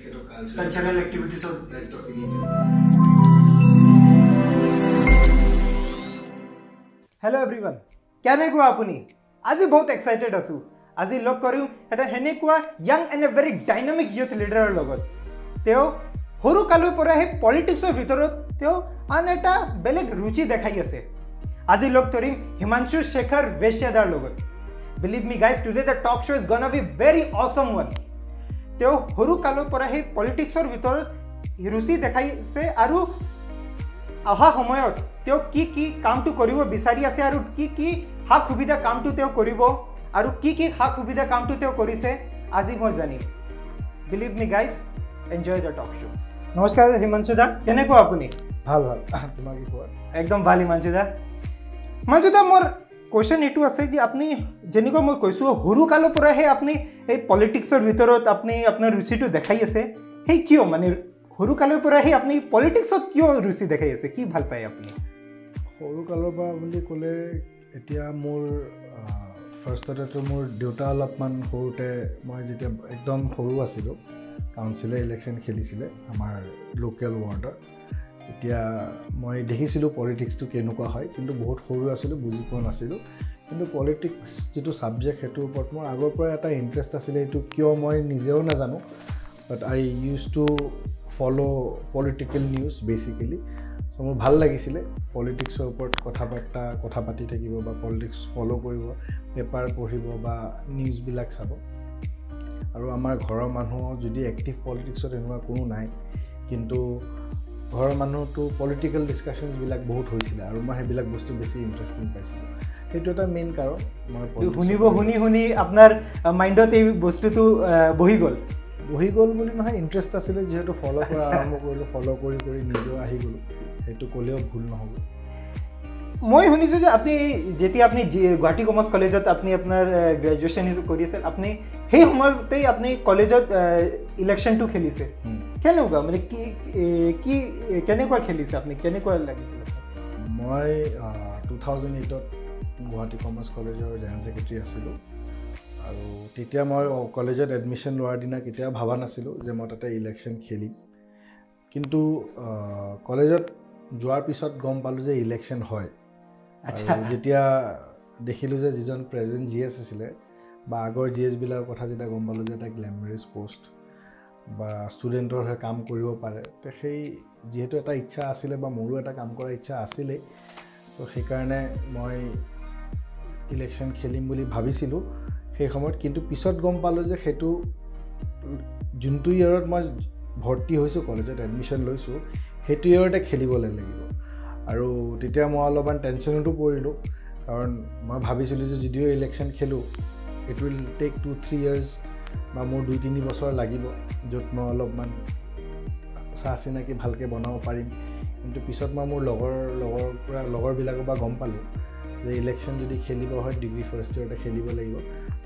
তেখেতৰ কালচাৰেল এক্টিভিটিছৰ দায়িত্বখিনি hello' everyone কেনেকুৱা আপুনি আজি বহুত এক্সাইটেড আছোঁ আজি লগ কৰিম এটা সেনেকুৱা young and a very dynamic youth লিডাৰৰ লগত তেওঁ সৰু কালৰ পৰা সেই পলিটিক্সৰ ভিতৰত তেওঁ আন এটা বেলেগ ৰুচি দেখাই আছে আজি লগ কৰিম হিমাংশু শেখৰ বেশিয়াদাৰ লগত believe me guys today the talk show' is gonna be very awesome one তেওঁ সৰু কালৰ পৰা সেই পলিটিক্সৰ ভিতৰত ৰুচি দেখাইছে আৰু অহা সময়ত তেওঁ কি কামটো কৰিব বিচাৰি আছে আৰু কি সা সুবিধা কামটো তেওঁ কৰিব আৰু কি সা সুবিধা কামটো তেওঁ কৰিছে আজি মই জানিম believe me guys enjoy the talk show' নমস্কাৰ হিমাংশু দা কেনেকুৱা আপুনি ভাল তোমাৰ কি খবৰ একদম ভাল হিমাংশু দা মোৰ কুৱেশ্যন এইটো আছে যে আপুনি যেনেকুৱা মই কৈছোঁ সৰু কালৰ পৰাহে আপুনি এই পলিটিক্সৰ ভিতৰত আপুনি আপোনাৰ ৰুচিটো দেখাই আছে সেই কিয় মানে সৰু কালৰ পৰাহে আপুনি পলিটিক্সত কিয় ৰুচি দেখাই আছে কি ভাল পায় আপুনি সৰু কালৰ পৰা বুলি ক'লে এতিয়া মোৰ ফাৰ্ষ্টতেতো মোৰ দেউতা অলপমান সৰুতে মই যেতিয়া একদম সৰু আছিলোঁ কাউন্সিলৰ ইলেকশ্যন খেলিছিলে আমাৰ লোকেল ৱাৰ্ডৰ এতিয়া মই দেখিছিলোঁ পলিটিক্সটো কেনেকুৱা হয় কিন্তু বহুত সৰু আছিলোঁ বুজি পোৱা নাছিলোঁ কিন্তু পলিটিক্স যিটো ছাবজেক্ট সেইটোৰ ওপৰত মোৰ আগৰ পৰা এটা ইণ্টাৰেষ্ট আছিলে এইটো কিয় মই নিজেও নাজানো but I used to follow' political news basically so' মোৰ ভাল লাগিছিলে পলিটিক্সৰ ওপৰত কথা পাতি থাকিব বা পলিটিক্স ফ'ল' কৰিব পেপাৰ পঢ়িব বা নিউজবিলাক চাব আৰু আমাৰ ঘৰৰ মানুহ যদি এক্টিভ পলিটিক্সত এনেকুৱা কোনো নাই কিন্তু ঘৰৰ মানুহটো পলিটিকেল ডিছকাশ্যনছবিলাক বহুত হৈছিলে আৰু মই সেইবিলাক বস্তু বেছি ইণ্টাৰেষ্টিং পাইছিলোঁ সেইটো এটা মেইন কাৰণ মই শুনি আপোনাৰ মাইণ্ডত এই বস্তুটো বহি গ'ল বুলি নহয় ইণ্টাৰেষ্ট আছিলে যিহেতু ফ'ল' কৰা আৰম্ভ কৰিলোঁ ফ'ল' কৰি নিজেও আহি গ'লোঁ সেইটো ক'লেও ভুল নহ'ব মই শুনিছোঁ যে আপুনি যেতিয়া আপুনি গুৱাহাটী কমাৰ্চ কলেজত আপুনি আপোনাৰ গ্ৰেজুৱেশ্যন কৰি আছে আপুনি সেই সময়তেই আপুনি কলেজত ইলেকশ্যনটো খেলিছে কেনেকুৱা মানে কি কেনেকুৱা খেলিছে আপুনি কেনেকুৱা লাগিছিল মই 2008ত গুৱাহাটী কমাৰ্চ কলেজৰ জেনেৰেল ছেক্ৰেটাৰী আছিলোঁ আৰু তেতিয়া মই কলেজত এডমিশ্যন লোৱাৰ দিনা কেতিয়াও ভবা নাছিলোঁ যে মই তাতে ইলেকশ্যন খেলিম কিন্তু কলেজত যোৱাৰ পিছত গম পালোঁ যে ইলেকশ্যন হয় যেতিয়া দেখিলোঁ যে যিজন প্ৰেজেণ্ট জি এছ আছিলে বা আগৰ জি এছবিলাকৰ কথা যেতিয়া গম পালোঁ যে এটা গ্লেমাৰাছ পষ্ট বা ষ্টুডেণ্টৰ হৈ কাম কৰিব পাৰে তে সেই যিহেতু এটা ইচ্ছা আছিলে বা মোৰো এটা কাম কৰাৰ ইচ্ছা আছিলেই ত' সেইকাৰণে মই ইলেকশ্যন খেলিম বুলি ভাবিছিলোঁ সেই সময়ত কিন্তু পিছত গম পালোঁ যে সেইটো যোনটো ইয়েৰত মই ভৰ্তি হৈছোঁ কলেজত এডমিশ্যন লৈছোঁ সেইটো ইয়েৰতে খেলিবলৈ লাগিব আৰু তেতিয়া মই অলপমান টেনশ্যনতো পৰিলোঁ কাৰণ মই ভাবিছিলোঁ যে যদিও ইলেকশ্যন খেলোঁ ইট উইল টেক 2-3 years বা মোৰ 2-3 বছৰ লাগিব য'ত মই অলপমান চিনাকি ভালকৈ বনাব পাৰিম কিন্তু পিছত মই মোৰ লগৰবিলাকৰ পৰা গম পালোঁ যে ইলেকশ্যন যদি খেলিব হয় ডিগ্ৰী ফাৰ্ষ্ট ইয়েৰতে খেলিব লাগিব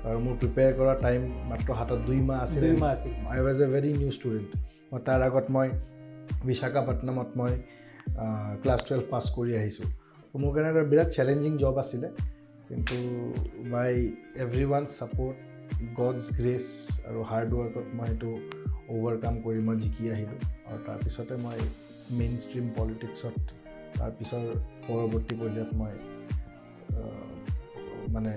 আৰু মোৰ প্ৰিপেয়াৰ কৰা টাইম মাত্ৰ হাতত 2 মাহ আছিল I was a very new student মই তাৰ আগত মই বিশাখাপট্টনমত মই ক্লাছ 12 পাছ কৰি আহিছোঁ মোৰ কাৰণে এটা বিৰাট চেলেঞ্জিং জব আছিলে কিন্তু বাই এভৰিৱান ছাপৰ্ট গডছ গ্ৰেছ আৰু হাৰ্ড ৱৰ্কত মই সেইটো অভাৰকাম কৰি মই জিকি আহিলোঁ আৰু তাৰপিছতে মই মেইন ষ্ট্ৰীম পলিটিক্সত তাৰপিছৰ পৰৱৰ্তী পৰ্যায়ত মই মানে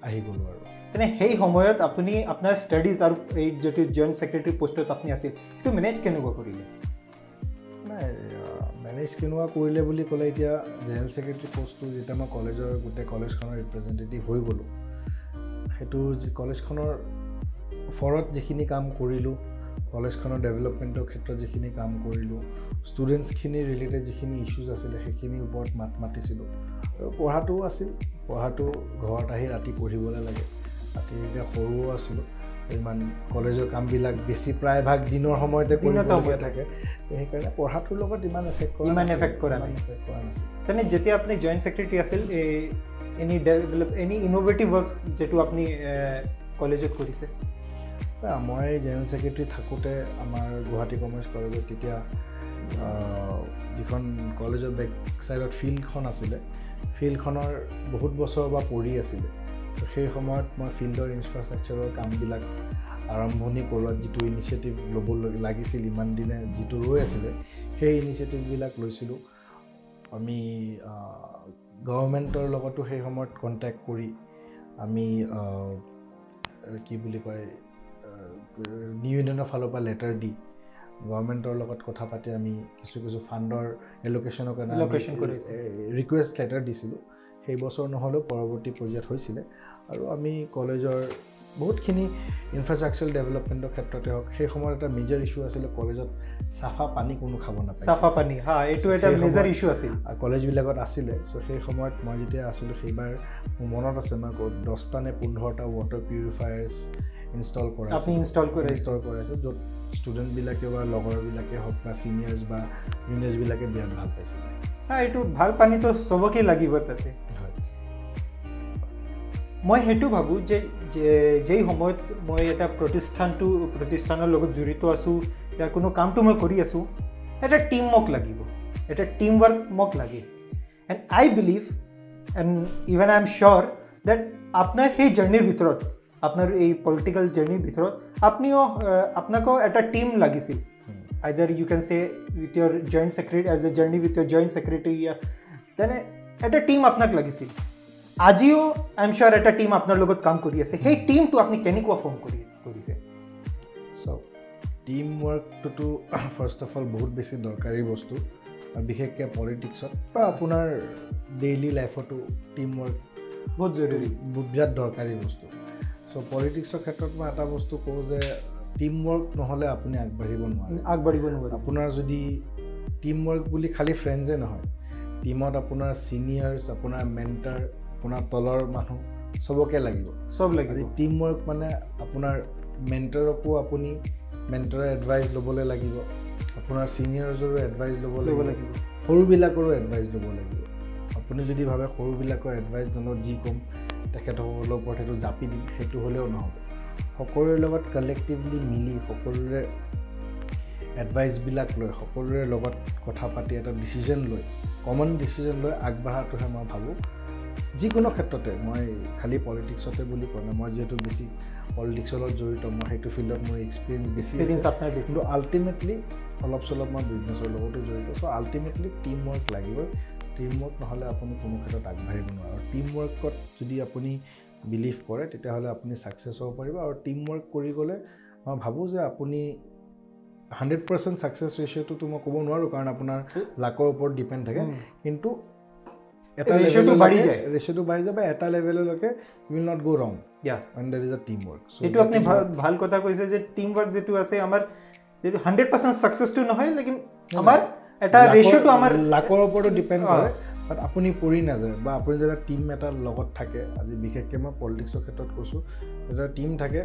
আহি গ'লোঁ আৰু তেনে সেই সময়ত আপুনি আপোনাৰ ষ্টাডিজ আৰু এই যিটো জইণ্ট ছেক্ৰেটাৰী পষ্টত আপুনি আছিল সেইটো মেনেজ কেনেকুৱা কৰিলে নাই মেনেজ কেনেকুৱা কৰিলে বুলি ক'লে এতিয়া জেনেৰেল ছেক্ৰেটাৰী পষ্টটো যেতিয়া মই কলেজৰ গোটেই কলেজখনৰ ৰিপ্ৰেজেণ্টেটিভ হৈ গ'লোঁ সেইটো কলেজখনৰ ফৰত যিখিনি কাম কৰিলোঁ কলেজখনৰ ডেভেলপমেণ্টৰ ক্ষেত্ৰত যিখিনি কাম কৰিলোঁ ষ্টুডেণ্টছখিনিৰ ৰিলেটেড যিখিনি ইছ্যুজ আছিলে সেইখিনিৰ ওপৰত মাতিছিলোঁ আৰু পঢ়াটোও আছিল পঢ়াটো ঘৰত আহি ৰাতি পঢ়িবলৈ লাগে ৰাতি এতিয়া সৰুও আছিলোঁ ইমান কলেজৰ কামবিলাক বেছি প্ৰায়ভাগ দিনৰ সময়তে কৰিবলগীয়া থাকে সেইকাৰণে পঢ়াটোৰ লগত ইমান এফেক্ট কৰা নাছিল তেনে যেতিয়া আপুনি জইণ্ট ছেক্ৰেটাৰী আছিল এনি ইন'ভেটিভ ৱৰ্ক যিটো আপুনি কলেজত কৰিছে মই জেনেৰেল ছেক্ৰেটাৰী থাকোঁতে আমাৰ গুৱাহাটী কমাৰ্চ কলেজত তেতিয়া যিখন কলেজৰ বেক ছাইডত ফিল্ডখন আছিলে ফিল্ডখনৰ বহুত বছৰৰ পৰা পৰি আছিলে চ' সেই সময়ত মই ফিল্ডৰ ইনফ্ৰাষ্ট্ৰাকচাৰৰ কামবিলাক আৰম্ভণি কৰোৱাত যিটো ইনিচিয়েটিভ ল'ব লাগিছিল ইমান দিনে যিটো ৰৈ আছিলে সেই ইনিচিয়েটিভবিলাক লৈছিলোঁ আমি গভৰ্ণমেণ্টৰ লগতো সেই সময়ত কণ্টেক্ট কৰি আমি কি বুলি কয় নিউ ইউনিয়নৰ ফালৰ পৰা লেটাৰ দি গভৰ্ণমেণ্টৰ লগত কথা পাতি আমি কিছু ফাণ্ডৰ এলোকেশ্যনৰ কাৰণে ৰিকুৱেষ্ট লেটাৰ দিছিলোঁ সেই বছৰ নহ'লেও পৰৱৰ্তী পৰ্যায়ত হৈছিলে আৰু আমি কলেজৰ বহুতখিনি ইনফ্ৰাষ্ট্ৰাকচাৰ ডেভেলপমেণ্টৰ ক্ষেত্ৰতে হওক সেই সময়ত এটা মেজৰ ইছ্যু আছিলে কলেজত চাফা পানী কোনো খাব নাপায় চাফা পানী এইটো এটা মেজৰ ইছ্যু আছিল কলেজবিলাকত আছিলে চ' সেই সময়ত মই যেতিয়া আছিলোঁ সেইবাৰ মোৰ মনত আছে মই 10টা নে 15টা ৱাটাৰ পিউৰিফায়াৰ্ছ ইনষ্টল কৰাইছোঁ য'ত ষ্টুডেণ্টবিলাকে বা লগৰবিলাকে হওক বা চিনিয়ৰ্ছ বা জুনিয়ৰ্ছবিলাকে বিৰাট ভাল পাইছিলে এইটো ভাল পানীটো চবকে লাগিব তাতে হয় মই সেইটো ভাবোঁ যে যেই সময়ত মই এটা প্ৰতিষ্ঠানৰ লগত জড়িত আছোঁ বা কোনো কামটো মই কৰি আছোঁ এটা টিম মোক লাগিব এটা টিম ৱৰ্ক মোক লাগে and I believe and even I am sure that আপোনাৰ সেই জাৰ্ণিৰ ভিতৰত আপনাৰ এই পলিটিক্যাল জাৰ্নিৰ ভিতৰত আপনিও আপনাকেও একটা টিম লাগিছিল either you can say with your joint secretary as a journey with your joint secretary then একটা টিম আপনাক লাগিছিল আজিও আই এম শিওর একটা টিম আপনার লগত কাম কৰি আছে সেই টিমটো আপনি কেনেকুৱা ফৰ্ম কৰিছে চ' টিম ৱৰ্কটোতো ফাৰ্ষ্ট অফ অল বহুত বেছি দৰকাৰী বস্তু আৰু বিশেষকৈ পলিটিক্সত বা আপোনাৰ ডেইলি লাইফতো টিম ৱৰ্ক বহুত জৰুৰী বিৰাট দৰকাৰী বস্তু চ' পলিটিক্সৰ ক্ষেত্ৰত মই এটা বস্তু কওঁ যে টিম ৱৰ্ক নহ'লে আপুনি আগবাঢ়িব নোৱাৰে আপোনাৰ যদি টিম ৱৰ্ক বুলি খালী ফ্ৰেণ্ডছে নহয় টিমত আপোনাৰ ছিনিয়ৰ্ছ আপোনাৰ মেণ্টাৰ আপোনাৰ তলৰ মানুহ চবকে লাগিব টিম ৱৰ্ক মানে আপোনাৰ মেণ্টাৰকো আপুনি মেণ্টাৰৰ এডভাইচ ল'বলৈ লাগিব আপোনাৰ ছিনিয়ৰ্ছৰো এডভাইচ ল'ব লাগিব সৰুবিলাকৰো এডভাইচ ল'ব লাগিব আপুনি যদি ভাবে সৰুবিলাকৰ এডভাইচ নলওঁ যি ক'ম তেখেতসকলৰ ওপৰত সেইটো জাপি দিম সেইটো হ'লেও নহ'ব সকলোৰে লগত কালেক্টিভলি মিলি সকলোৰে এডভাইচবিলাক লৈ সকলোৰে লগত কথা পাতি এটা ডিচিজন লৈ কমন ডিচিজন লৈ আগবঢ়াটোহে মই ভাবোঁ যিকোনো ক্ষেত্ৰতে মই খালী পলিটিক্সতে বুলি কোৱা নাই মই যিহেতু বেছি পলিটিক্সৰ লগত জড়িত মই সেইটো ফিল্ডত মোৰ এক্সপিৰিয়েঞ্চ কিন্তু আল্টিমেটলি অলপ চলপ মই বিজনেছৰ লগতো জড়িত চ' আল্টিমেটলি টিম ৱৰ্ক লাগিবই টিম ৱৰ্ক নহ'লে আপুনি কোনো ক্ষেত্ৰত আগবাঢ়িব নোৱাৰে আৰু টিম ৱৰ্কত যদি আপুনি বিলিভ কৰে তেতিয়াহ'লে আপুনি ছাকচেছ হ'ব পাৰিব আৰু টিম ৱৰ্ক কৰি গ'লে মই ভাবোঁ যে আপুনি 100% ছাকচেছ ৰেচিঅ'টোতো মই ক'ব নোৱাৰোঁ কাৰণ আপোনাৰ লাকৰ ওপৰত ডিপেণ্ড থাকে কিন্তু এটা ৰেচিঅ'টো বাঢ়ি যায় বা এটা লেভেললৈকে উইল নট গ' ৰং when there is a team work এইটো আপুনি ভাল কথা কৈছে যে টিম ৱৰ্ক যেটো আছে আমাৰ যেটো 100% ছাকসেছটো নহয় লেকিন আমাৰ এটা ৰেচিঅ'টো আমাৰ লাকৰ ওপৰতো ডিপেণ্ড কৰে বাট আপুনি পৰি নাযায় বা আপুনি যেতিয়া টিম এটা লগত থাকে আজি বিশেষকৈ মই পলিটিক্সৰ ক্ষেত্ৰত কৈছোঁ যেতিয়া টিম থাকে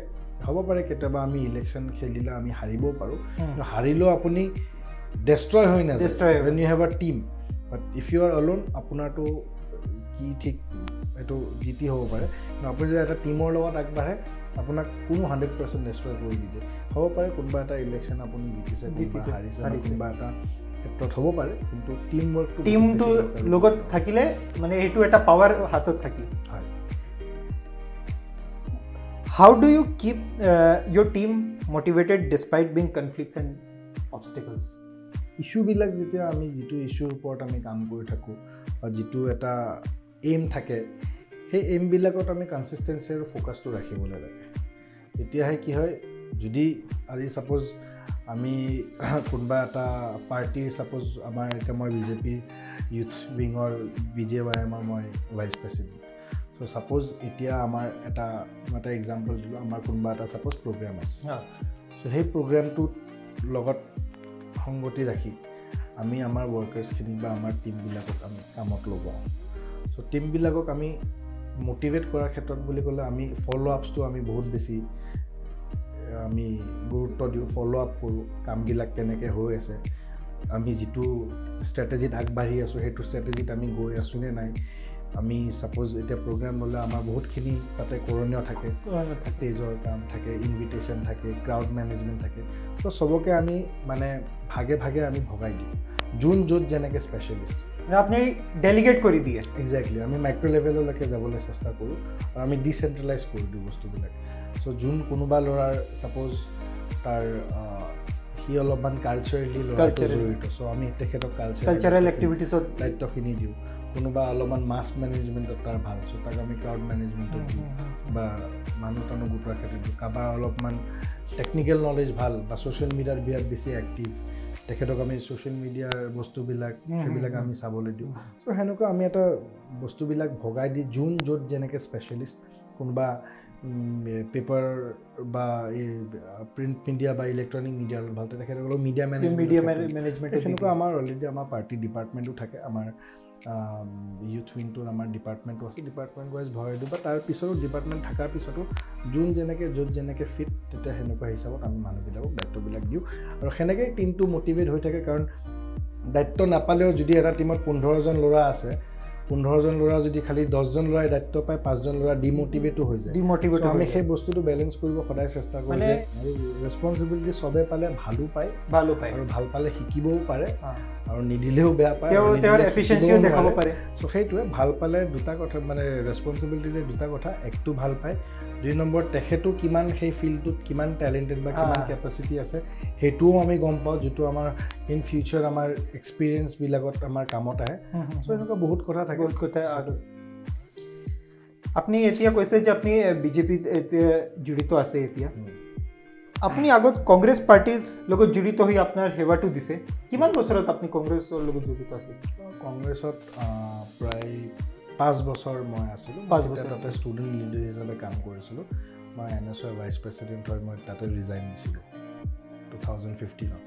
হ'ব পাৰে কেতিয়াবা আমি ইলেকশ্যন খেলিলে আমি হাৰিবও পাৰোঁ কিন্তু হাৰিলেও আপুনি ডেষ্ট্ৰয় হৈ নাযায় when you have a team but if you are alone আপোনাৰতো কি ঠিক এইটো জিতি হ'ব পাৰে কিন্তু আপুনি যদি এটা টিমৰ লগত আগবাঢ়ে আপোনাক কোনো 100% ডেষ্ট্ৰয় কৰি দিয়ে হ'ব পাৰে কোনোবা এটা ইলেকশ্যন আপুনি জিতিছে হাৰিছে বা এটা ক্ষেত্ৰত হ'ব পাৰে কিন্তু টিমটো লগত থাকিলে মানে এইটো এটা পাৱাৰ হাতত থাকি হয় How do you keep your team motivated despite being conflicts and obstacles? ইস্যুবিলাক যেতিয়া আমি যিটো ইস্যুৰ ওপৰত আমি কাম কৰি থাকোঁ বা যিটো এটা এইম থাকে সেই এইমবিলাকত আমি কনচিষ্টেঞ্চি আৰু ফ'কাছটো ৰাখিবলৈ লাগে তেতিয়াহে কি হয় যদি আজি ছাপ'জ আমি কোনোবা এটা পাৰ্টিৰ ছাপ'জ আমাৰ এতিয়া মই বিজেপিৰ ইউথ উইঙৰ BJYMৰ মই ভাইচ প্ৰেচিডেণ্ট চ' ছাপ'জ এতিয়া আমাৰ এটা এক্সাম্পল দিলোঁ আমাৰ কোনোবা এটা ছাপ'জ প্ৰগ্ৰেম আছে চ' সেই প্ৰগ্ৰেমটোত লগত সংগতি ৰাখি আমি আমাৰ ৱৰ্কাৰ্ছখিনিক বা আমাৰ টিমবিলাকক আমি কামত লগাওঁ চ' টিমবিলাকক আমি মটিভেট কৰাৰ ক্ষেত্ৰত বুলি ক'লে আমি ফ'ল' আপছটো আমি বহুত বেছি আমি গুৰুত্ব দিওঁ ফ'ল' আপ কৰোঁ কামবিলাক কেনেকৈ হৈ আছে আমি যিটো ষ্ট্ৰেটেজিত আগবাঢ়ি আছোঁ সেইটো ষ্ট্ৰেটেজিত আমি গৈ আছোঁ নে নাই আমি ছাপ'জ এতিয়া প্ৰগ্ৰাম ল'লে আমাৰ বহুতখিনি তাতে কৰণীয় থাকে ষ্টেজৰ কাম থাকে ইনভিটেশ্যন থাকে ক্ৰাউড মেনেজমেণ্ট থাকে ত' চবকে আমি মানে ভাগে ভাগে আমি ভগাই দিওঁ যোন য'ত যেনেকৈ স্পেচিয়েলিষ্ট আপনি ডেলিগেট কৰি দিয়ে এক্সাক্টলি আমি মাইক্ৰ' লেভেললৈকে যাবলৈ চেষ্টা কৰোঁ আৰু আমি ডিচেণ্ট্ৰেলাইজ কৰি দিওঁ বস্তুবিলাক চ' যোন কোনোবা ল'ৰাৰ ছাপ'জ তাৰ সি অলপমান কালচাৰেলি ল'ৰাটো জড়িত চ' আমি তেখেতক কালচাৰেল এক্টিভিটিছত দায়িত্বখিনি দিওঁ কোনোবা অলপমান মাছ মেনেজমেণ্টত তাৰ ভাল চ' তাক আমি ক্ৰাউড মেনেজমেণ্টত দিওঁ বা মানুহ টানুহ গোটোৱাৰ ক্ষেত্ৰত দিওঁ কাৰোবাৰ অলপমান টেকনিকেল নলেজ ভাল বা ছ'চিয়েল মিডিয়াত বিৰাট বেছি এক্টিভ তেখেতক আমি ছ'চিয়েল মিডিয়াৰ বস্তুবিলাক সেইবিলাক আমি চাবলৈ দিওঁ চ' সেনেকুৱা আমি এটা বস্তুবিলাক ভগাই দি যোন য'ত যেনেকৈ স্পেচিয়েলিষ্ট কোনোবা পেপাৰ বা এই প্ৰিণ্ট মিডিয়া বা ইলেক্ট্ৰনিক মিডিয়াৰ ভাল তেখেতসকলক মিডিয়া মেনেজমেণ্ট সেনেকুৱা আমাৰ অলৰেডি আমাৰ পাৰ্টি ডিপাৰ্টমেণ্টো থাকে আমাৰ ইউথ উইংটোৰ আমাৰ ডিপাৰ্টমেণ্টো আছে ডিপাৰ্টমেণ্ট ৱাইজ ভৰাই দিওঁ বা তাৰ পিছতো ডিপাৰ্টমেণ্ট থকাৰ পিছতো যোন যেনেকৈ য'ত যেনেকৈ ফিট তেতিয়া সেনেকুৱা হিচাপত আমি মানুহবিলাকক দায়িত্ববিলাক দিওঁ আৰু সেনেকৈয়ে টিমটো মটিভেট হৈ থাকে কাৰণ দায়িত্ব নাপালেও যদি এটা টিমত 15জন ল'ৰা আছে 15জন ল'ৰা যদি খালি 10জন ল'ৰাই দায়িত্ব পায় 5জন ল'ৰা ডিমটিভেটো হৈ যায় আমি সেই বস্তুটো বেলেঞ্চ কৰিব সদায় চেষ্টা কৰোঁ যে আৰু ৰেছপনচিবিলিটি চবে পালে ভালো পায় আৰু ভাল পালে শিকিবও পাৰে আৰু নিদিলেও বেয়া পায় তেওঁৰ এফিচিয়েঞ্চিও দেখাব পাৰে চ' সেইটোৱে ভাল পালে দুটা কথা মানে ৰেছপনচিবিলিটিতে দুটা কথা একটো ভাল পায় 2 নম্বৰ তেখেতো কিমান সেই ফিল্ডটোত কিমান টেলেণ্টেড বা কিমান কেপাচিটি আছে সেইটোও আমি গম পাওঁ যিটো আমাৰ ইন ফিউচাৰ আমাৰ এক্সপিৰিয়েঞ্চবিলাকত আমাৰ কামত আহে চ' এনেকুৱা বহুত কথা থাকে বহুত কথা আৰু আপুনি এতিয়া কৈছে যে আপুনি বিজেপিত এতিয়া জড়িত আছে এতিয়া আপুনি আগত কংগ্ৰেছ পাৰ্টিৰ লগত জড়িত হৈ আপোনাৰ সেৱাটো দিছে কিমান বছৰত আপুনি কংগ্ৰেছৰ লগত জড়িত আছিল কংগ্ৰেছত প্ৰায় 5 বছৰ মই আছিলোঁ 5 বছৰ তাতে ষ্টুডেণ্ট লিডাৰ হিচাপে কাম কৰিছিলোঁ মই NSOৰ ভাইচ প্ৰেচিডেণ্ট হৈ মই তাতে ৰিজাইন দিছিলোঁ 2015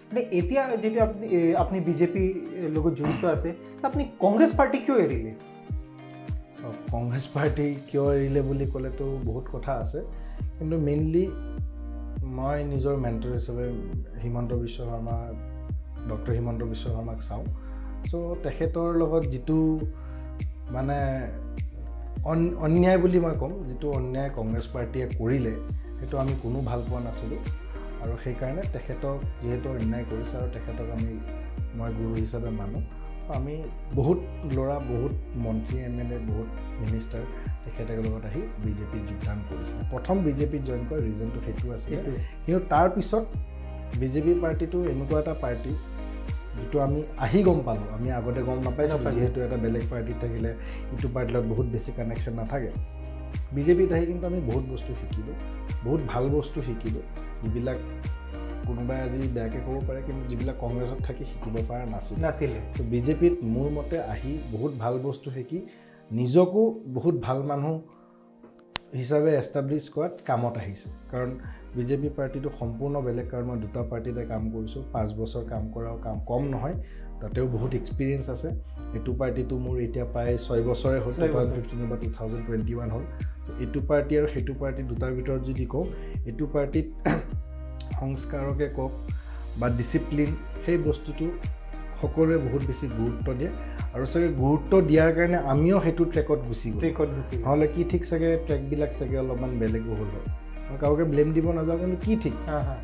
মানে এতিয়া যেতিয়া আপুনি বিজেপি লগত জড়িত আছে আপুনি কংগ্ৰেছ পাৰ্টি কিয় এৰিলে কংগ্ৰেছ পাৰ্টি কিয় এৰিলে বুলি ক'লেতো বহুত কথা আছে কিন্তু মেইনলি মই নিজৰ মেণ্টৰ হিচাপে হিমন্ত বিশ্ব শৰ্মা ডক্টৰ হিমন্ত বিশ্ব শৰ্মাক চাওঁ চ' তেখেতৰ লগত যিটো মানে অন্যায় বুলি মই ক'ম যিটো অন্যায় কংগ্ৰেছ পাৰ্টীয়ে কৰিলে সেইটো আমি কোনো ভাল পোৱা নাছিলোঁ আৰু সেইকাৰণে তেখেতক যিহেতু অন্যায় কৰিছে আৰু তেখেতক মই গুৰু হিচাপে মানোঁ আমি বহুত ল'ৰা বহুত মন্ত্ৰী MLA বহুত মিনিষ্টাৰ তেখেতৰ লগত আহি বিজেপিত যোগদান কৰিছিলে প্ৰথম বিজেপিত জইন কৰা ৰিজনটো সেইটো আছিলে কিন্তু তাৰপিছত বিজেপি পাৰ্টিটো এনেকুৱা এটা পাৰ্টি যিটো আমি আহি গম পালোঁ আমি আগতে গম নাপাইছিলোঁ যিহেতু এটা বেলেগ পাৰ্টিত থাকিলে ইটো পাৰ্টিৰ লগত বহুত বেছি কানেকশ্যন নাথাকে বিজেপিত আহি কিন্তু আমি বহুত বস্তু শিকিলোঁ বহুত ভাল বস্তু শিকিলোঁ যিবিলাক কোনোবাই আজি বেয়াকৈ ক'ব পাৰে কিন্তু যিবিলাক কংগ্ৰেছত থাকি শিকিব পৰা নাছিলে তো বিজেপিত মোৰ মতে আহি বহুত ভাল বস্তু শিকি নিজকো বহুত ভাল মানুহ হিচাপে এষ্টাব্লিছ কৰাত কামত আহিছে কাৰণ বিজেপি পাৰ্টিটো সম্পূৰ্ণ বেলেগ কাৰণ মই দুটা পাৰ্টিতে কাম কৰিছোঁ 5 বছৰ কাম কৰাও কাম কম নহয় তাতেও বহুত এক্সপিৰিয়েঞ্চ আছে এইটো পাৰ্টিটো মোৰ এতিয়া প্ৰায় 6 বছৰে হ'ল 2015 বা 2021 হ'ল এইটো পাৰ্টি আৰু সেইটো পাৰ্টি দুটাৰ ভিতৰত যদি কওঁ এইটো পাৰ্টিত সংস্কাৰকে কওক বা ডিচিপ্লিন সেই বস্তুটো সকলোৱে বহুত বেছি গুৰুত্ব দিয়ে আৰু চাগে গুৰুত্ব দিয়াৰ কাৰণে আমিও সেইটো ট্ৰেকত গুচি নহ'লে কি ঠিক চাগে ট্ৰেকবিলাক চাগে অলপমান বেলেগ হ'ল হয় মই কাউকে ব্লেম দিব নাযাওঁ কিন্তু কি ঠিক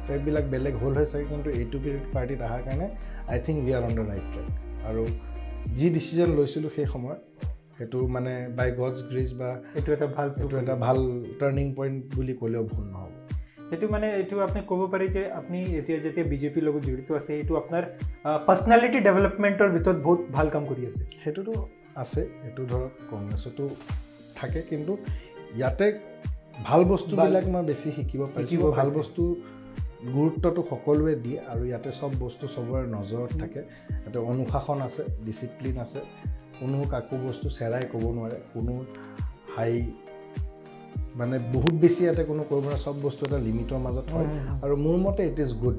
ট্ৰেকবিলাক বেলেগ হ'ল হয় চাগে কিন্তু এইটো পাৰ্টিত অহাৰ কাৰণে I think we are on the right track আৰু যি ডিচিজন লৈছিলোঁ সেই সময়ত সেইটো মানে বাই গডছ গ্ৰেচ বা এইটো এটা ভাল টাৰ্ণিং পইণ্ট বুলি ক'লেও ভুল নহ'ব সেইটো মানে এইটো আপুনি ক'ব পাৰি যে আপুনি এতিয়া যেতিয়া বিজেপিৰ লগত জড়িত আছে এইটো আপোনাৰ পাৰ্চনেলিটি ডেভেলপমেণ্টৰ ভিতৰত বহুত ভাল কাম কৰি আছে সেইটোতো আছে এইটো ধৰক কংগ্ৰেছতো থাকে কিন্তু ইয়াতে ভাল বস্তুবিলাক মই বেছি শিকিব পাৰিছোঁ ভাল বস্তু গুৰুত্বটো সকলোৱে দিয়ে আৰু ইয়াতে চব বস্তু চবৰে নজৰত থাকে ইয়াতে অনুশাসন আছে ডিচিপ্লিন আছে কোনো কাকো বস্তু চেৰাই ক'ব নোৱাৰে কোনো হাই মানে বহুত বেছি ইয়াতে কোনো কৰিব নোৱাৰে চব বস্তু এটা লিমিটৰ মাজত হয় আৰু মোৰ মতে ইট ইজ গুড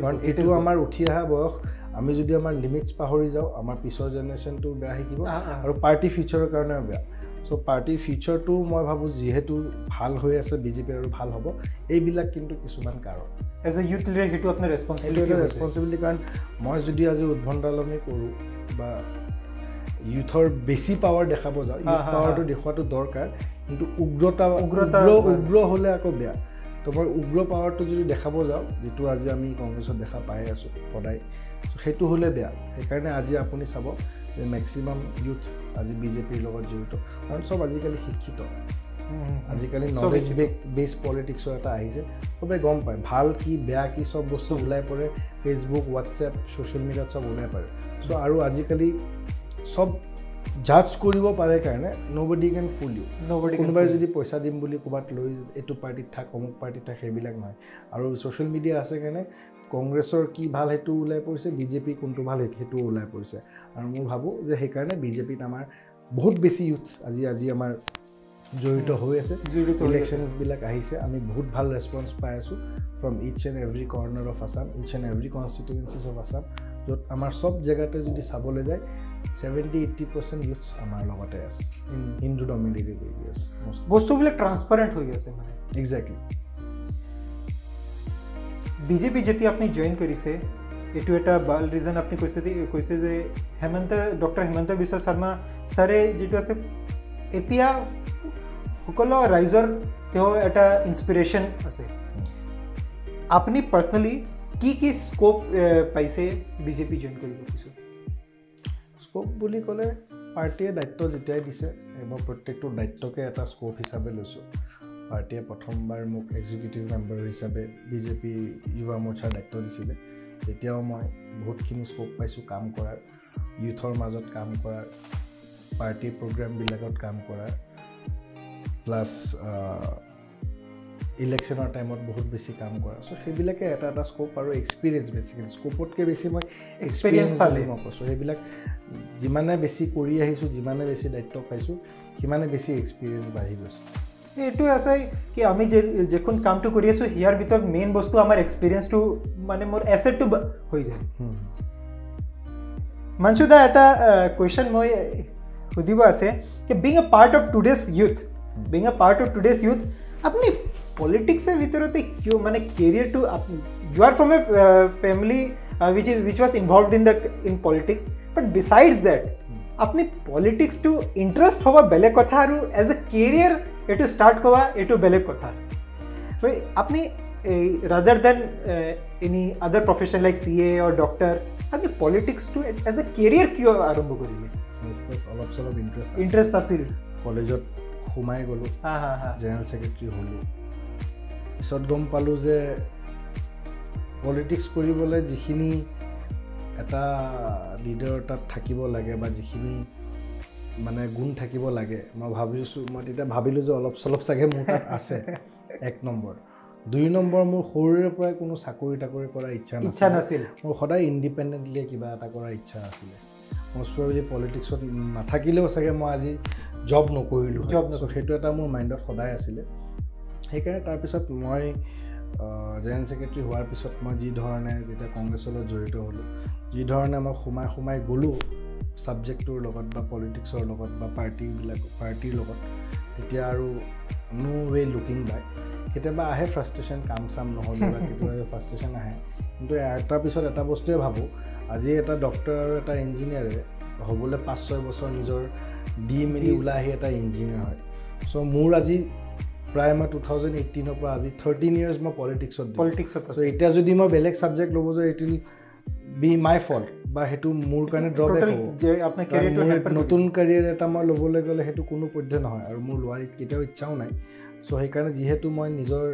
কাৰণ এইটো আমাৰ উঠি অহা বয়স আমি যদি আমাৰ লিমিটছ পাহৰি যাওঁ আমাৰ পিছৰ জেনেৰেশ্যনটো বেয়া শিকিব আৰু পাৰ্টি ফিউচাৰৰ কাৰণেও বেয়া চ' পাৰ্টিৰ ফিউচাৰটো মই ভাবোঁ যিহেতু ভাল হৈ আছে বিজেপিৰ আৰু ভাল হ'ব এইবিলাক কিন্তু কিছুমান কাৰণ এজ এ ইউথ লিডাৰ সেইটো আপোনাৰ ৰেছপনচিবিলিটি কাৰণ মই যদি আজি উদ্ভণ্ডালনি কৰোঁ বা ইউথৰ বেছি পাৱাৰ দেখাব যাওঁ ইউথ পাৱাৰটো দেখুৱাটো দৰকাৰ কিন্তু উগ্ৰ হ'লে আকৌ বেয়া তো মই উগ্ৰ পাৱাৰটো যদি দেখাব যাওঁ যেটো আজি আমি কংগ্ৰেছত দেখা পাই আছো সদায় সো হেতু হলে বেয়া সেইকাৰণে আজি আপুনি চাব যে ম্যাক্সিমাম ইউথ আজি বিজেপিৰ লগত জড়িত কাৰণ সব আজিকালি শিক্ষিত আজিকালি নলেজ বেস পলিটিক্সৰ এটা আহিছে সবে গম পায় ভাল কি বেয়া কি সব বস্তু ওলাই পৰে ফেসবুক হোৱাটছএপ সোশ্যাল মিডিয়াত সব ওলাই পৰে সো আৰু আজিকালি সব জাজ কৰিব পাৰে কাৰণে nobody can fool you কোনোবাই যদি পইচা দিম বুলি ক'বাত লৈ এটো পাৰ্টিত থাক অমুক পাৰ্টিত থাক হেবিলাক নহয় আৰু সোশ্যাল মিডিয়া আছে কাৰণে কংগ্ৰেছৰ কি ভাল হেতু ওলাই পৰিছে বিজেপি কোনটো ভাল হেতু ওলাই পৰিছে আৰু মই ভাবো যে সেই কাৰণে বিজেপিত আমাৰ বহুত বেছি ইউথ আজি আমাৰ জড়িত হৈ আছে ইলেকশন বিলাক আহিছে আমি বহুত ভাল ৰেসপন্স পাই আছো from each and every corner of Assam each and every constituencies of Assam যত আমাৰ সব জায়গাতে যদি চাবলৈ যায় 70-80% ইউথ আমাৰ লগতে আছে ইন হিন্দু ডমিনেটেড এৰিয়াস বস্তুবিলাক ট্ৰান্সপাৰেন্ট হৈ আছে মানে এক্স্যাক্টলি বিজেপি যেতি আপনি জয়েন কৰিছে এটো এটা বাল ৰিজন আপনি কৈছে যে ডক্টৰ হেমন্ত বিশ্ব শৰ্মা সাৰে যেটো আছে এতিয়া সকলো ৰাইজৰ তেও এটা ইনস্পিৰেশন আছে আপনি পাৰ্সনালি কি স্কোপ পাইছে বিজেপি জয়েন কৰিব কিছু স্কোপ বুলি ক'লে পাৰ্টিয়ে দায়িত্ব যেতিয়াই দিছে এবং প্ৰত্যেকটো দায়িত্বকে এটা স্কোপ হিচাপে লৈছো পাৰ্টিয়ে প্ৰথমবাৰ মোক এক্সিকিউটিভ মেম্বাৰ হিচাপে বিজেপি যুৱ মোৰ্চাৰ দায়িত্ব দিছিলে তেতিয়াও মই বহুতখিনি স্কোপ পাইছো কাম কৰাৰ ইউথৰ মাজত কাম কৰাৰ পাৰ্টি প্ৰগ্ৰাম বিলাকত কাম কৰাৰ প্লাস ইলেকশনৰ টাইমত বহুত বেছি কাম কৰা সো সেইবিলাকে এটা স্কোপ আৰু এক্সপেৰিয়েন্স বেসিক্যালি স্কোপতকে বেছি মই এক্সপেৰিয়েন্স পালে মই কৈছো সেইবিলাক যিমানে বেছি কৰি আহিছো যিমানে বেছি দায়িত্ব পাইছো কিমানে বেছি এক্সপেৰিয়েন্স বাঢ়ি গৈছে এটো আছে কি আমি যেখন কামটো কৰি আছো হিয়াৰ ভিতৰত মেইন বস্তু আমাৰ এক্সপেৰিয়েন্সটো মানে মোৰ এসেটটো হৈ যায় মনসুদা এটা কোৱেশ্চন মই সুধিব আছে কি being a part of today's youth আপনি পলিটিক্সের ভিতরতে কিউ মানে ক্যারিয়ার টু you are from a family which was involved in politics but besides that আপনি পলিটিক্স টু ইন্টারেস্ট হওয়া বেলেগ কথা আৰু এজ এ ক্যাৰিয়াৰ এটো স্টাৰ্ট কৰা এটো বেলেগ কথা ভাই আপনি rather than any other profession like CA or doctor আপনি পলিটিক্স টু এজ এ ক্যারিয়ার কিয় আৰম্ভ কৰিলে অলপ ইন্টাৰেস্ট আছিল কলেজত সোমাই গলো জেনাৰেল সেক্ৰেটাৰী হলো পিছত গম পালো যে পলিটিক্স কৰিবলৈ যিখিনি এটা লিডাৰ তাত থাকিব লাগে বা যিখিনি মানে গুণ থাকিব লাগে মই তেতিয়া ভাবিলো যে অলপ চলপ চাগে মোৰ তাত আছে এক নম্বৰ 2 নম্বৰ মোৰ সৰুৰে পৰা কোনো চাকৰি কৰা ইচ্ছা নাছিল মোৰ সদায় ইন্ডিপেন্ডেন্টলি কিবা এটা কৰাৰ ইচ্ছা আছিল মোস্টলি পলিটিক্সত নাথাকিলেও চাগে মই আজি জব নকৰিলো সো হেতু এটা মোৰ মাইন্ডত সদায় আছিল সেইকাৰণে তাৰ পিছত মই জেনাৰেল সেক্ৰেটাৰী হোৱাৰ পিছত মই যি ধৰণে যেতিয়া কংগ্ৰেছলৈ জড়িত হলো যি ধৰণে মই সোমাই গলো সাবজেক্টৰ লগত বা পলিটিক্সৰ লগত বা পাৰ্টিৰ লগত তেতিয়া আৰু নো ৱে লুকিং বেক কেতিয়াবা আহে ফ্ৰাষ্ট্ৰেশ্যন কাম চাম নহ'লে বা কেতিয়াবা ফ্ৰাষ্ট্ৰেশ্যন আহে কিন্তু এটা পিছত এটা বস্তুৱে ভাবো আজি এটা ডক্টৰ আৰু এটা ইঞ্জিনিয়াৰে হ'বলৈ 5-6 বছৰ নিজৰ ডি মিলি ওলাই আহি এটা ইঞ্জিনিয়াৰ হয় সো মোৰ আজি প্ৰায় মই 2018 পৰা আজি 13 ইয়াৰ্স মই পলিটিক্সত সো এটা যদি মই বেলেগ সাবজেক্ট লব যে it will be my fault বা হেতু মোৰ কাৰণে ড্ৰবেক হ'ব যে আপোনাৰ ক্যাৰিয়াৰটো হেল্প নতুন ক্যাৰিয়াৰ এটা মই লবলৈ গলে হেতু কোনো পদ্ধতি নহয় আৰু মোৰ লোৱাৰ কেতিয়াও ইচ্ছাও নাই সো সেই কাৰণে যেহেতু মই নিজৰ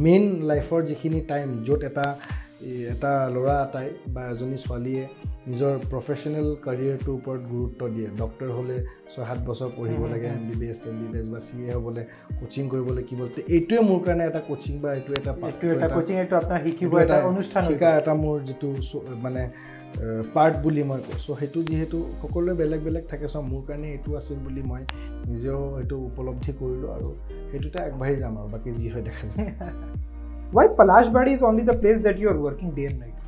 মেইন লাইফৰ যিখিনি টাইম যত এটা লৰা এটাই বা এজনী ছোৱালীয়ে নিজৰ প্ৰফেশনাল ক্যাৰিয়াৰটোৰ ওপৰত গুৰুত্ব দিয়ে ডক্টৰ হলে 6-7 বছৰ পঢ়িব লাগে MBBS বা CA হ'বলে কোচিং কৰিবলৈ কি বলতে এইটোৱে মোৰ কাৰণে এটা কোচিং বা এইটো এটা কোচিং এইটো আপোনাৰ শিকিব এটা অনুষ্ঠান শিকা এটা মোৰ যেটো মানে পাৰ্ট বুলি মই কওঁ সো হেতু যেহেতু সকলোৱে বেলেগ থাকে সব মোৰ কাৰণে এইটো আছিল বুলি মই নিজেও এইটো উপলব্ধি কৰিলো আৰু হেতুতে আগবাঢ়ি যাম আৰু বাকি যি হয় দেখা যায় Why Palashbadi is only the place that you are working day and night?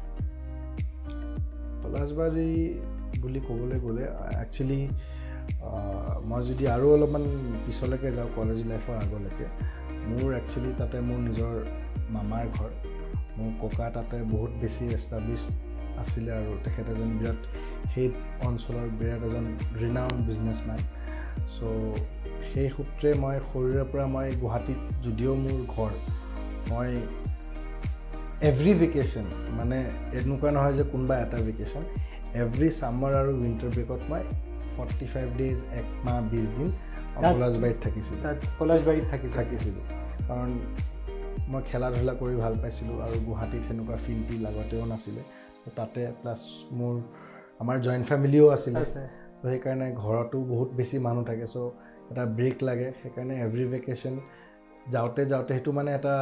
Palashbadi বুলি ক'বলৈ গ'লে একচুয়ালি মই যদি আৰু অলপমান পিছলৈকে যাওঁ কলেজ লাইফৰ আগলৈকে মোৰ একচুয়ালি তাতে মোৰ নিজৰ মামাৰ ঘৰ মোৰ ককা তাতে বহুত বেছি এষ্টাব্লিছ আছিল আৰু তেখেত এজন বিৰাট সেই অঞ্চলৰ বিৰাট এজন ৰিনাউণ্ড বিজনেছমেন সো সেই সূত্ৰে মই সৰুৰে পৰা মই গুৱাহাটীত যদিও মোৰ ঘৰ মই এভৰি ভেকেশ্যন মানে এনেকুৱা নহয় যে কোনোবা এটা ভেকেশ্যন এভৰি ছামাৰ আৰু উইণ্টাৰ ব্ৰেকত মই 45 ডেজ 1 মাহ 20 দিন পলাশবাৰীত থাকিছিলোঁ কাৰণ মই খেলা ধূলা কৰি ভাল পাইছিলোঁ আৰু গুৱাহাটীত সেনেকুৱা ফিল্ডটি লাগতেও নাছিলে তাতে প্লাছ আমাৰ জইণ্ট ফেমিলিও আছিলে চ' সেইকাৰণে ঘৰতো বহুত বেছি মানুহ থাকে চ' এটা ব্ৰেক লাগে সেইকাৰণে এভৰি ভেকেশ্যন যাওঁতে সেইটো মানে এটা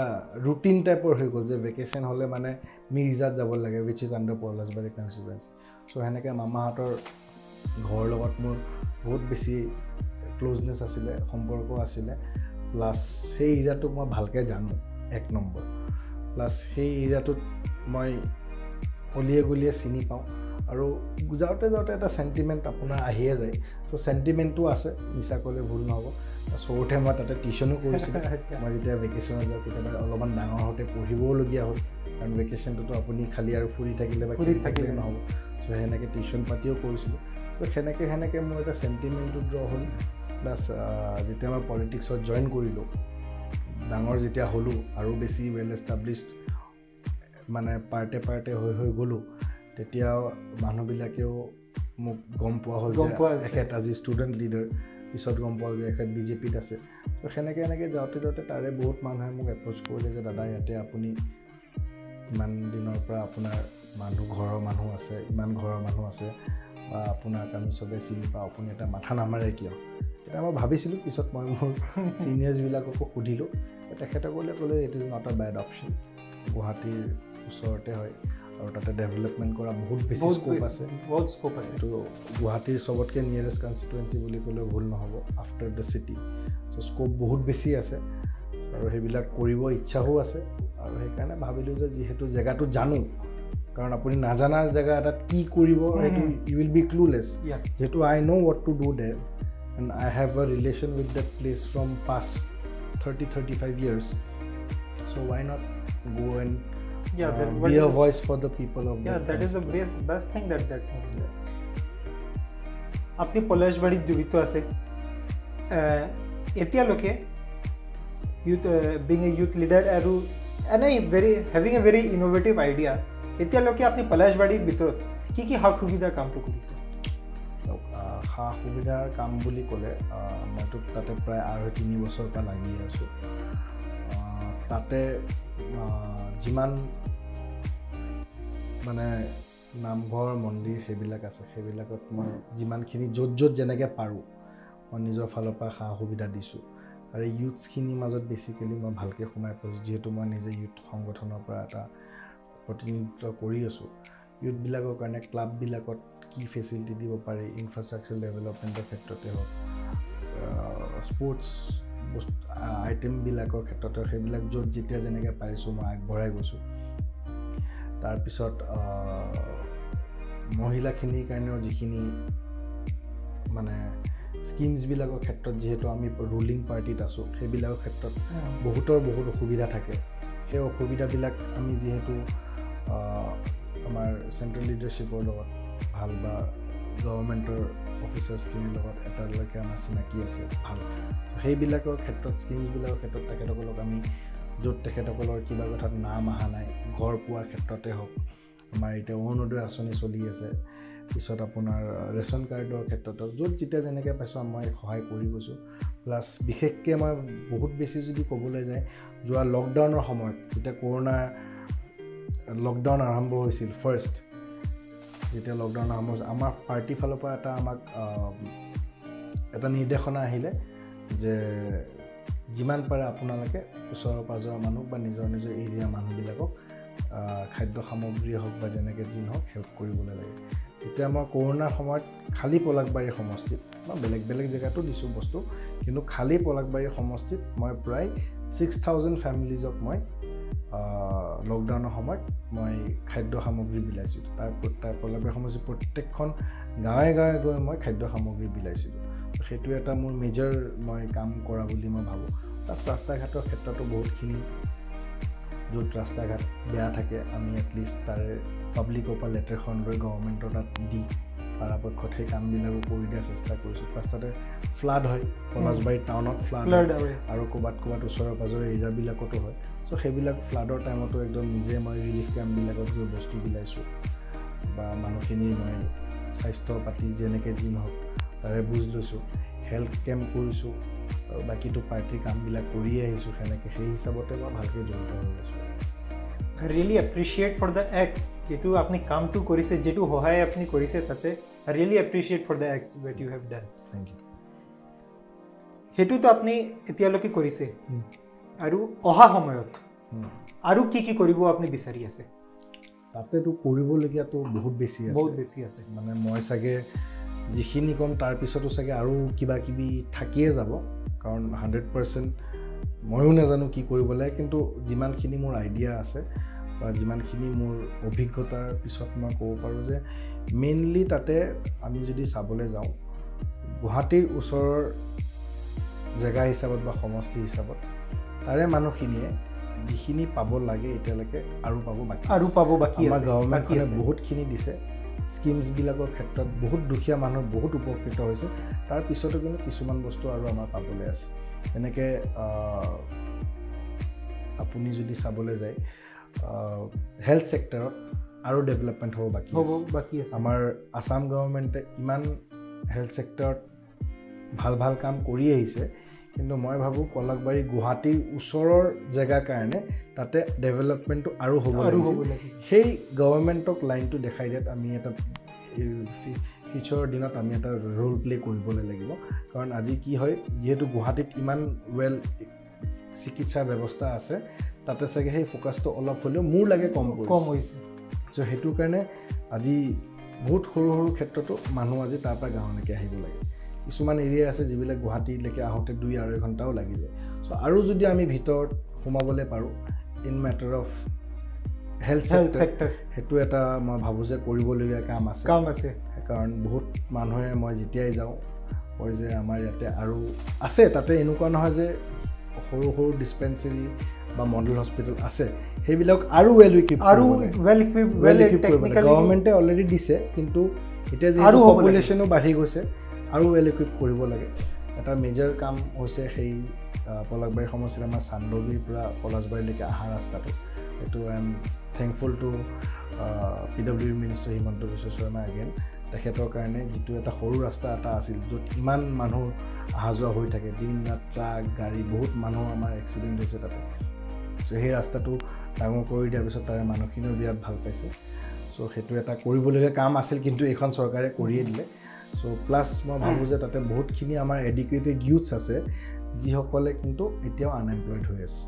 ৰুটিন টাইপৰ হৈ গ'ল যে ভেকেশ্যন হ'লে মানে মিৰ্জাত যাব লাগে which is under Palashbari constituency so' সেনেকৈ মামাহঁতৰ ঘৰৰ লগত মোৰ বহুত বেছি ক্ল'জনেছ আছিলে সম্পৰ্ক আছিলে প্লাছ সেই এৰিয়াটোক মই ভালকৈ জানো 1 নম্বৰ প্লাছ সেই এৰিয়াটোত মই অলিয়ে গলিয়ে চিনি পাওঁ আৰু যাওঁতে এটা চেণ্টিমেণ্ট আপোনাৰ আহিয়ে যায় চ' চেণ্টিমেণ্টটো আছে মিছা ক'লে ভুল নহ'ব সৰুতে মই তাতে টিউশ্যনো কৰিছিলোঁ মই যেতিয়া ভেকেশ্যনত যাওঁ কেতিয়াবা অলপমান ডাঙৰ হওঁতে পঢ়িবওলগীয়া হ'ল কাৰণ ভেকেশ্যনটোতো আপুনি খালী আৰু ফুৰি থাকিলে বা খেলি থাকিলে নহ'ব চ' সেনেকৈ টিউশ্যন পাতিও কৰিছিলোঁ চ' সেনেকৈ মোৰ এটা চেণ্টিমেণ্টটো ড্ৰ হ'ল প্লাছ যেতিয়া মই পলিটিক্সত জইন কৰিলোঁ ডাঙৰ যেতিয়া হ'লোঁ আৰু বেছি ৱেল এষ্টাব্লিছড মানে পাৰ্টে হৈ গ'লোঁ তেতিয়া মানুহবিলাকেও মোক গম পোৱা হ'ল যে এখেত আজি ষ্টুডেণ্ট লিডাৰ পিছত গম পোৱা যে এখেত বিজেপিত আছে তো সেনেকৈ যাওঁতে তাৰে বহুত মানুহে মোক এপ্ৰ'চ কৰিলে যে দাদা ইয়াতে আপুনি ইমান দিনৰ পৰা আপোনাৰ ঘৰৰ মানুহ আছে বা আপোনাক আমি চবেই চিনি পাওঁ আপুনি এটা মাথা নামাৰে কিয় এতিয়া মই ভাবিছিলোঁ পিছত মই মোৰ ছিনিয়ৰ্ছবিলাককো সুধিলোঁ তেখেতসকলে ক'লে it is not a bed option গুৱাহাটীৰ ওচৰতে হয় আৰু তাতে ডেভেলপমেণ্ট কৰা বহুত বেছি স্ক'প আছে তো গুৱাহাটীৰ চবতকৈ নিয়েৰেষ্ট কনষ্টিটুৱেঞ্চি বুলি ক'লেও ভুল নহ'ব after the city so' scope বহুত বেছি আছে আৰু সেইবিলাক কৰিব ইচ্ছাও আছে আৰু সেইকাৰণে ভাবিলোঁ যে যিহেতু জেগাটো জানো কাৰণ আপুনি নাজানা জেগা এটাত কি কৰিব সেইটো ইউ উইল বি ক্লুলেছ যিহেতু I know' what to do there and I have a relation with that place from past 30-35 years so why not go and be a voice for the people of that is the best thing that আপনি পলাশবাৰীত জড়িত আছে এতিয়ালৈকে youth being a youth leader আৰু having a very innovative idea এতিয়ালৈকে আপনি পলাশবাৰীৰ ভিতৰত কি সা সুবিধাৰ কামটো কৰিছে সা সুবিধাৰ কাম বুলি ক'লে মইতো তাতে প্ৰায় 3 বছৰৰ পৰা লাগি আছোঁ তাতে যিমান মানে নামঘৰ মন্দিৰ সেইবিলাক আছে সেইবিলাকত মই যিমানখিনি য'ত যেনেকৈ পাৰোঁ মই নিজৰ ফালৰ পৰা সা সুবিধা দিছোঁ আৰু ইউথছখিনিৰ মাজত বেছিকেলি মই ভালকৈ সোমাই পৰিছোঁ যিহেতু মই নিজে ইউথ সংগঠনৰ পৰা এটা প্ৰতিনিধিত্ব কৰি আছোঁ ইউথবিলাকৰ কাৰণে ক্লাববিলাকত কি ফেচিলিটি দিব পাৰি ইনফ্ৰাষ্ট্ৰাকচাৰ ডেভেলপমেণ্টৰ ক্ষেত্ৰতে হওক স্পৰ্টছ আইটেমবিলাকৰ ক্ষেত্ৰতে সেইবিলাক য'ত যেতিয়া যেনেকৈ পাৰিছোঁ মই আগবঢ়াই গৈছোঁ তাৰপিছত মহিলাখিনিৰ কাৰণেও যিখিনি মানে স্কিমছবিলাকৰ ক্ষেত্ৰত যিহেতু আমি ৰুলিং পাৰ্টিত আছোঁ সেইবিলাকৰ ক্ষেত্ৰত বহুত অসুবিধা থাকে সেই অসুবিধাবিলাক আমি যিহেতু আমাৰ চেণ্ট্ৰেল লিডাৰশ্বিপৰ লগত ভাল বা গভৰ্ণমেণ্টৰ অফিচাৰ্ছখিনিৰ লগত এটালৈকে আমাৰ চিনাকি আছে ভাল সেইবিলাকৰ ক্ষেত্ৰত স্কিমছবিলাকৰ ক্ষেত্ৰত তেখেতসকলক আমি য'ত তেখেতসকলৰ কিবা কথাত নাম অহা নাই ঘৰ পোৱাৰ ক্ষেত্ৰতে হওক আমাৰ এতিয়া অৰুণোদয় আঁচনি চলি আছে পিছত আপোনাৰ ৰেচন কাৰ্ডৰ ক্ষেত্ৰতো য'ত যেতিয়া যেনেকৈ পাইছোঁ মই সহায় কৰি গৈছোঁ প্লাছ বিশেষকৈ মই বহুত বেছি যদি ক'বলৈ যায় যোৱা লকডাউনৰ সময়ত যেতিয়া কৰোণাৰ লকডাউন আৰম্ভ হৈছিল ফাৰ্ষ্ট যেতিয়া লকডাউন আৰম্ভ হৈছিল আমাৰ পাৰ্টিৰ ফালৰ পৰা আমাক এটা নিৰ্দেশনা আহিলে যে যিমান পাৰে আপোনালোকে ওচৰৰ পাজৰৰ মানুহ বা নিজৰ এৰিয়াৰ মানুহবিলাকক খাদ্য সামগ্ৰী হওক বা যেনেকৈ যি নহওক হেল্প কৰিবলৈ লাগে এতিয়া মই কৰোণাৰ সময়ত খালী পলাশবাৰী সমষ্টিত মই বেলেগ জেগাতো দিছোঁ বস্তু কিন্তু খালী পলাশবাৰী সমষ্টিত মই প্ৰায় 6,000 ফেমিলিজক মই লকডাউনৰ সময়ত মই খাদ্য সামগ্ৰী বিলাইছিলোঁ তাৰ পলাশবাৰী সমষ্টিত প্ৰত্যেকখন গাঁৱে গৈ মই খাদ্য সামগ্ৰী বিলাইছিলোঁ সেইটো এটা মোৰ মেজৰ মই কাম কৰা বুলি মই ভাবোঁ প্লাছ ৰাস্তা ঘাটৰ ক্ষেত্ৰতো বহুতখিনি য'ত ৰাস্তা ঘাট বেয়া থাকে আমি এটলিষ্ট তাৰে পাব্লিকৰ পৰা লেটাৰখন লৈ গভৰ্ণমেণ্টৰ তাত দি পৰাপক্ষত সেই কামবিলাকো কৰি দিয়াৰ চেষ্টা কৰিছোঁ। প্লাছ তাতে ফ্লাড হয়, পলাশবাৰী টাউনত ফ্লাড হয় আৰু ক'ৰবাত ওচৰে পাঁজৰে এৰিয়াবিলাকতো হয়। চ' সেইবিলাক ফ্লাডৰ টাইমতো একদম নিজে মই ৰিলিফ কেম্পবিলাকত গৈ বস্তু বিলাইছোঁ বা মানুহখিনি মই স্বাস্থ্য পাতি যেনেকৈ যি নহওক তাৰে বুজ লৈছোঁ, হেল্থ কেম্প কৰিছোঁ আৰু বাকীটো পাৰ্টিৰ কামবিলাক কৰিয়ে আহিছোঁ। সেনেকৈ সেই হিচাপতে মই ভালকৈ জড়িত হৈ গৈছোঁ। I really appreciate for the acts যেটো আপনি কামটো কৰিছে, যেটো সহায় আপনি কৰিছে তাতে I really appreciate for the acts that you have done. Thank you. হেতুটো আপনি এতিয়ালৈকে কৰিছে আৰু অহা সময়ত আৰু কি কৰিব আপনি বিচাৰি আছে? তাতেতো কৰিবলগীয়াতো বহুত বেছি আছে। মানে মই চাগে যিখিনি কম তাৰ পিছতো চাগে আৰু কিবা কিবি থাকিয়ে যাব, কাৰণ 100% ময়ো নাজানো কি কৰিব লাগে, কিন্তু যিমানখিনি মোৰ আইডিয়া আছে বা যিমানখিনি মোৰ অভিজ্ঞতাৰ পিছত মই ক'ব পাৰোঁ যে মেইনলি তাতে আমি যদি চাবলৈ যাওঁ গুৱাহাটীৰ ওচৰৰ জেগা হিচাপত বা সমষ্টি হিচাপত তাৰে মানুহখিনিয়ে যিখিনি পাব লাগে এতিয়ালৈকে আৰু পাব বাকী আছে। আমাৰ গভৰ্ণমেণ্টখনে বহুতখিনি দিছে, স্কিমছবিলাকৰ ক্ষেত্ৰত বহুত দুখীয়া মানুহ বহুত উপকৃত হৈছে। তাৰ পিছতো কিন্তু কিছুমান বস্তু আৰু আমাৰ পাবলৈ আছে। এনেকৈ আপুনি যদি চাবলৈ যায় হেল্থ ছেক্টৰত আৰু ডেভেলপমেণ্ট হ'ব বাকী আছে। আমাৰ আসাম গভৰ্ণমেণ্টে ইমান হেল্থ ছেক্টৰত ভাল কাম কৰি আহিছে, কিন্তু মই ভাবোঁ পলাশবাৰী গুৱাহাটীৰ ওচৰৰ জেগাৰ কাৰণে তাতে ডেভেলপমেণ্টটো আৰু হ'ব লাগে। সেই গভৰ্ণমেণ্টক লাইনটো দেখাই দিয়াত আমি এটা ফিউচাৰৰ দিনত আমি এটা ৰোল প্লে কৰিবলৈ লাগিব। কাৰণ আজি কি হয়, যিহেতু গুৱাহাটীত ইমান ৱেল চিকিৎসা ব্যৱস্থা আছে, তাতে চাগে সেই ফ'কাছটো অলপ হ'লেও মোৰ লাগে কম হৈছে। চ' সেইটো কাৰণে আজি বহুত সৰু ক্ষেত্ৰতো মানুহ আজি তাৰ পৰা গাঁৱলৈকে আহিব লাগে। কিছুমান এৰিয়া আছে যিবিলাক গুৱাহাটীলৈকে আহোঁতে 2-2.5 ঘণ্টাও লাগি যায়। চ' আৰু যদি আমি ভিতৰত সোমাবলৈ পাৰোঁ in matter of health sector, সেইটো এটা মই ভাবোঁ যে কৰিবলগীয়া কাম আছে। কাৰণ বহুত মানুহে মই যেতিয়াই যাওঁ কয় যে আমাৰ ইয়াতে আৰু আছে। তাতে এনেকুৱা নহয় যে সৰু ডিছপেঞ্চেৰী বা মডেল হস্পিটেল আছে, সেইবিলাক আৰু ৱেল ইকুইপ গভৰ্ণমেণ্টে অলৰেডি দিছে, কিন্তু এতিয়া যিহেতু পপুলেশ্যনো বাঢ়ি গৈছে আৰু ৱেল ইকুইপ কৰিব লাগে। এটা মেজৰ কাম হৈছে সেই পলাশবাৰী সমষ্টিত আমাৰ চান্দবীৰ পৰা পলাশবাৰীলৈকে অহা ৰাস্তাটো। এইটো I am thankful to PWD minister Himanta Biswa Sarma again. তেখেতৰ কাৰণে যিটো এটা সৰু ৰাস্তা এটা আছিল, য'ত ইমান মানুহ অহা যোৱা হৈ থাকে, দিন ৰাত ট্ৰাক গাড়ী বহুত মানুহ আমাৰ এক্সিডেণ্ট হৈছে তাতে। চ' সেই ৰাস্তাটো ডাঙৰ কৰি দিয়াৰ পিছত তাৰে মানুহখিনিও বিৰাট ভাল পাইছে। চ' সেইটো এটা কৰিবলগীয়া কাম আছিল, কিন্তু এইখন চৰকাৰে কৰিয়ে দিলে। চ' প্লাছ মই ভাবোঁ যে তাতে বহুতখিনি আমাৰ এডুকেটেড ইউথছ আছে যিসকলে কিন্তু এতিয়াও আনএমপ্লয়ড হৈ আছে।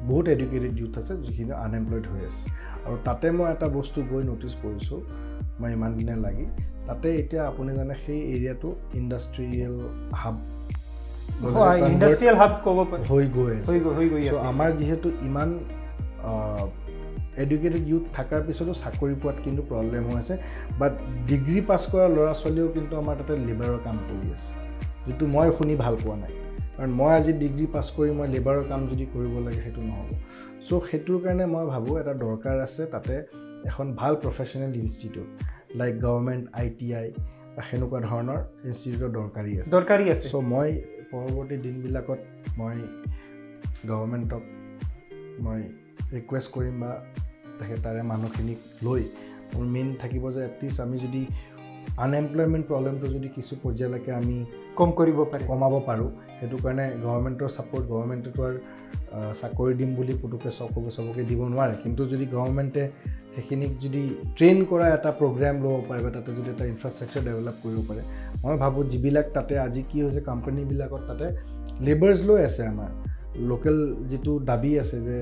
বহুত এডুকেটেড ইউথ আছে যিখিনি আনএমপ্লয়ড হৈ আছে। আৰু তাতে মই এটা বস্তু গৈ ন'টিছ কৰিছোঁ, মই ইমান দিনে লাগি তাতে এতিয়া আপুনি জানে সেই এৰিয়াটো ইণ্ডাষ্ট্ৰিয়েল হাব ক'ব হৈ গৈ আছে। আমাৰ যিহেতু ইমান এডুকেটেড ইউথ থকাৰ পিছতো চাকৰি পোৱাত কিন্তু প্ৰব্লেম হৈ আছে। বাট ডিগ্ৰী পাছ কৰা ল'ৰা ছোৱালীও কিন্তু আমাৰ তাতে লেবাৰৰ কাম কৰি আছে, যিটো মই শুনি ভাল পোৱা নাই। কাৰণ মই আজি ডিগ্ৰী পাছ কৰি মই লেবাৰৰ কাম যদি কৰিব লাগে সেইটো নহ'ব। চ' সেইটোৰ কাৰণে মই ভাবোঁ এটা দৰকাৰ আছে তাতে এখন ভাল professional institute like government ITI বা সেনেকুৱা ধৰণৰ ইনষ্টিটিউটৰ দৰকাৰী আছে। চ' মই পৰৱৰ্তী দিনবিলাকত মই গভৰ্ণমেণ্টক মই ৰিকুৱেষ্ট কৰিম বা তাৰে মানুহখিনিক লৈ মোৰ মেইন থাকিব যে এটলিষ্ট আমি যদি আনএমপ্লয়মেণ্ট প্ৰব্লেমটো যদি কিছু পৰ্যায়লৈকে আমি কমাব পাৰোঁ, সেইটো কাৰণে গভৰ্ণমেণ্টৰ ছাপৰ্ট, গভৰ্ণমেণ্টেতো আৰু চাকৰি দিম বুলি পুতুকে চবকে দিব নোৱাৰে, কিন্তু যদি গভৰ্ণমেণ্টে সেইখিনিক যদি ট্ৰেইন কৰা এটা প্ৰগ্ৰেম ল'ব পাৰে বা তাতে যদি এটা ইনফ্ৰাষ্ট্ৰাকচাৰ ডেভেলপ কৰিব পাৰে, মই ভাবোঁ যিবিলাক তাতে আজি কি হৈছে কোম্পানীবিলাকত তাতে লেবাৰ্ছ লৈ আছে। আমাৰ লোকেল যিটো দাবী আছে যে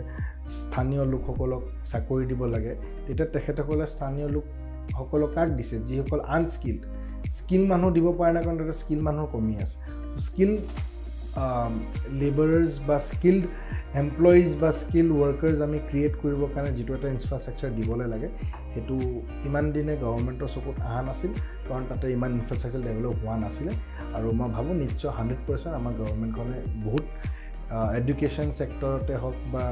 স্থানীয় লোকসকলক চাকৰি দিব লাগে, তেতিয়া তেখেতসকলে স্থানীয় লোকসকলক কাক দিছে? যিসকল স্কিল মানুহ দিব পাৰে নাই, কাৰণ তাতে স্কিল মানুহৰ কমি আছে। স্কিল লেবাৰাৰ্ছ বা স্কিল্ড এমপ্লয়িজ বা স্কিল ৱৰ্কাৰ্ছ আমি ক্ৰিয়েট কৰিবৰ কাৰণে যিটো এটা ইনফ্ৰাষ্ট্ৰাকচাৰ দিবলৈ লাগে, সেইটো ইমান দিনে গভৰ্ণমেণ্টৰ চকুত অহা নাছিল, কাৰণ তাতে ইমান ইনফ্ৰাষ্ট্ৰাকচাৰ ডেভেলপ হোৱা নাছিলে। আৰু মই ভাবোঁ নিশ্চয় 100% আমাৰ গভৰ্ণমেণ্টখনে বহুত এডুকেশ্যন ছেক্টৰতে হওক বা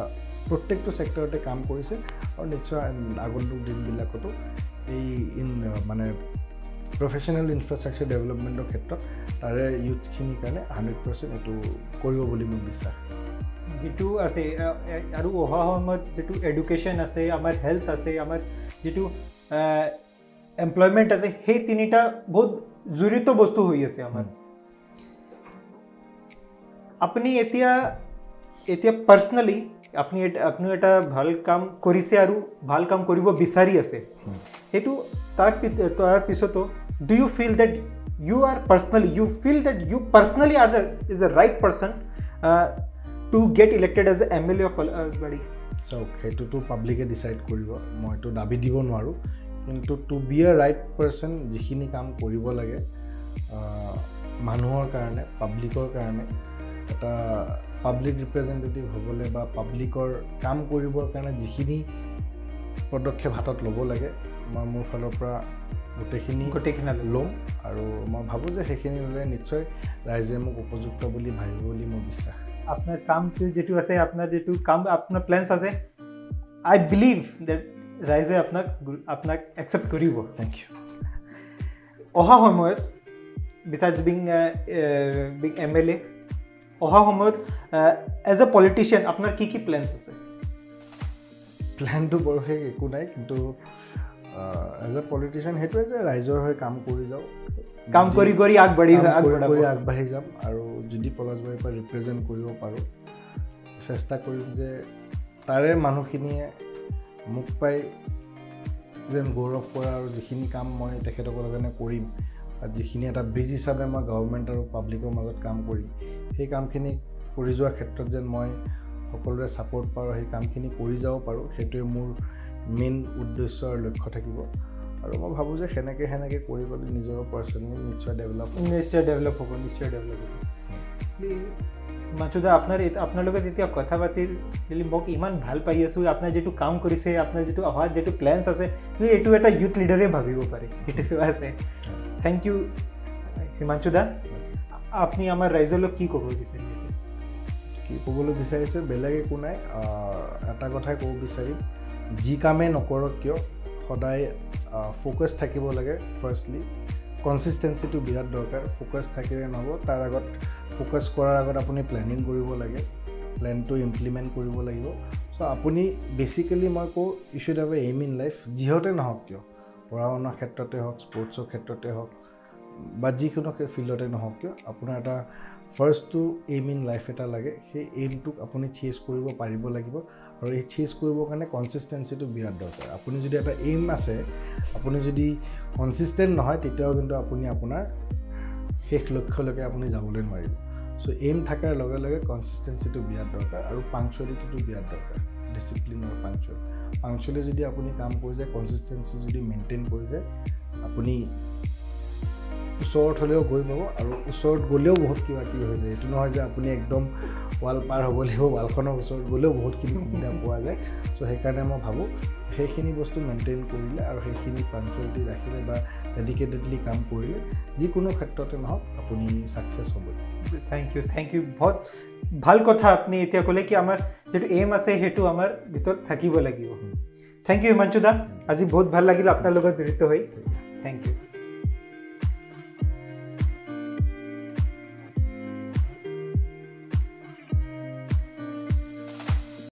প্ৰত্যেকটো ছেক্টৰতে কাম কৰিছে। আৰু নিশ্চয় আগন্তুক দিনবিলাকতো এই মানে প্ৰফেশ্যনেল ইনফ্ৰাষ্ট্ৰাকচাৰ ডেভেলপমেণ্টৰ ক্ষেত্ৰত তাৰে ইউথখিনিৰ কাৰণে 100% এইটো কৰিব বুলি মোৰ বিশ্বাস এইটো আছে আৰু অহা সময়ত যেটো এডুকেশ্যন আছে আমাৰ হেল্থ আছে আমাৰ যেটো এমপ্লয়মেণ্ট আছে সেই তিনিটা বহুত জৰুৰীত বস্তু হৈ আছে আমাৰ আপুনি এতিয়া পাৰ্সোনালি আপুনি এটা ভাল কাম কৰিছে আৰু ভাল কাম কৰিব বিচাৰি আছে এইটো তাৰ পিছতো do you feel that you feel that you personally is the right person to get elected as the MLA of Palasbari? So সেইটো পাব্লিকে ডিসাইড কৰিব মইতো দাবী দিব নোৱাৰো কিন্তু to be a right person যিখিনি কাম কৰিব লাগে মানুহৰ কাৰণে পাব্লিকৰ কাৰণে এটা পাব্লিক ৰিপ্ৰেজেন্টেটিভ হ'বলে বা পাব্লিকৰ কাম কৰিবৰ কাৰণে যিখিনি পদক্ষেপ হাতত ল'ব লাগে মই মোৰ ফালৰ পৰা গোটেইখিনি ল'ম আৰু মই ভাবোঁ যে সেইখিনি ল'লে নিশ্চয় ৰাইজে মোক উপযুক্ত বুলি ভাবিব বুলি মোৰ বিশ্বাস আপোনাৰ কামটো যেটো আছে আপোনাৰ যেটো কাম আপোনাৰ প্লেনছ আছে আই বিলিভ দ্যাট ৰাইজে আপোনাক একসেপ্ট কৰিব থ্যাংক ইউ অহা সময়ত besides being MLA অহা সময়ত এজ এ পলিটিশিয়ান আপোনাৰ কি প্লেনছ আছে প্ল্যানটো বৰহে একো নাই কিন্তু এজ এ পলিটিশিয়ান হেতুৱে যে ৰাইজৰ হৈ কাম কৰি যাও কাম কৰি আগবাঢ়ি যাম আৰু যদি পলাশবাৰীৰ পৰা ৰিপ্ৰেজেন্ট কৰিব পাৰো চেষ্টা কৰিম যে তাৰে মানুহখিনিয়ে মোক পাই যেন গৌৰৱ কৰা আৰু যিখিনি কাম মই তেখেতসকলৰ কাৰণে কৰিম আৰু যিখিনি এটা ব্ৰিজ হিচাপে মই গভৰ্ণমেণ্ট আৰু পাব্লিকৰ মাজত কাম কৰিম সেই কামখিনি কৰি যোৱাৰ ক্ষেত্ৰত যেন মই সকলোৰে ছাপোৰ্ট পাৰো সেই কামখিনি কৰি যাব পাৰো সেইটোৱে মোৰ মেইন উদ্দেশ্য আৰু লক্ষ্য থাকিব আৰু মই ভাবোঁ যে সেনেকৈ কৰি গ'লে নিজৰ পাৰ্চনেলি নিশ্চয় ডেভেলপ হ'ব মাছুদা আপোনাৰ লগত এতিয়া কথা পাতি মোক ইমান ভাল পাই আছোঁ আপোনাৰ যেটো কাম কৰিছে আপোনাৰ যেটো অহা যেটো প্লেনছ আছে এইটো এটা ইউথ লিডাৰে ভাবিব পাৰে এইটো আছে থ্যাংক ইউ হিমাংশুদা আপুনি আমাৰ ৰাইজলৈ কি ক'ব বিচাৰিছে কি ক'বলৈ বিচাৰিছে বেলেগ একো নাই এটা কথাই ক'ব বিচাৰিম যি কামে নকৰক কিয় সদায় ফোকাছ থাকিব লাগে ফাৰ্ষ্টলি কনসিস্টেন্সিটো বিৰাট দৰকাৰ ফোকাছ থাকিলে নহ'ব তাৰ আগত ফোকাছ কৰাৰ আগত আপুনি প্লেনিং কৰিব লাগে প্লেনটো ইমপ্লিমেণ্ট কৰিব লাগিব সো আপুনি বেসিক্যালি মই কওঁ you should have a aim in life যিহতে নহওক কিয় পঢ়া শুনাৰ ক্ষেত্ৰতে হওক স্পৰ্টছৰ ক্ষেত্ৰতে হওক বা যিকোনো ফিল্ডতে নহওক কিয় আপোনাৰ এটা ফাৰ্ষ্টটো এইম ইন লাইফ এটা লাগে সেই এইমটোক আপুনি চেজ কৰিব পাৰিব লাগিব আৰু এই চেজ কৰিবৰ কাৰণে কনসিস্টেন্সিটো বিৰাট দৰকাৰ আপুনি যদি এটা এইম আছে আপুনি যদি কনসিস্টেন্ট নহয় তেতিয়াও কিন্তু আপুনি আপোনাৰ শেষ লক্ষ্যলৈকে আপুনি যাবলৈ নোৱাৰিব সো এইম থাকাৰ লগে লগে কনসিস্টেন্সিটো বিৰাট দৰকাৰ আৰু পাংচুৱেলিটিটো বিৰাট দৰকাৰ ডিসিপ্লিন আৰু পাংচুৱেলি যদি আপুনি কাম কৰি যায় কনসিস্টেন্সি যদি মেইনটেইন কৰি যায় আপুনি ওচৰত হ'লেও গৈ পাব আৰু ওচৰত গ'লেও বহুত কিবা হৈ যায় এইটো নহয় যে আপুনি একদম ৱাল পাৰ হ'ব লাগিব ৱালখনৰ ওচৰত গ'লেও বহুতখিনি সুবিধা পোৱা যায় সো সেইকাৰণে মই ভাবোঁ সেইখিনি বস্তু মেইনটেইন কৰিলে আৰু সেইখিনি পাংচুৱেলিটি ৰাখিলে বা ডেডিকেটেডলি কাম কৰিলে যিকোনো ক্ষেত্ৰতে নহওক আপুনি ছাকচেছ হ'ব থ্যাংক ইউ বহুত ভাল কথা আপুনি এতিয়া ক'লে কি আমাৰ যেটো এইম আছে সেইটো আমাৰ ভিতৰত থাকিব লাগিব থ্যাংক ইউ হিমাংশুদা আজি বহুত ভাল লাগিল আপোনাৰ লগত জড়িত হৈ থ্যাংক ইউ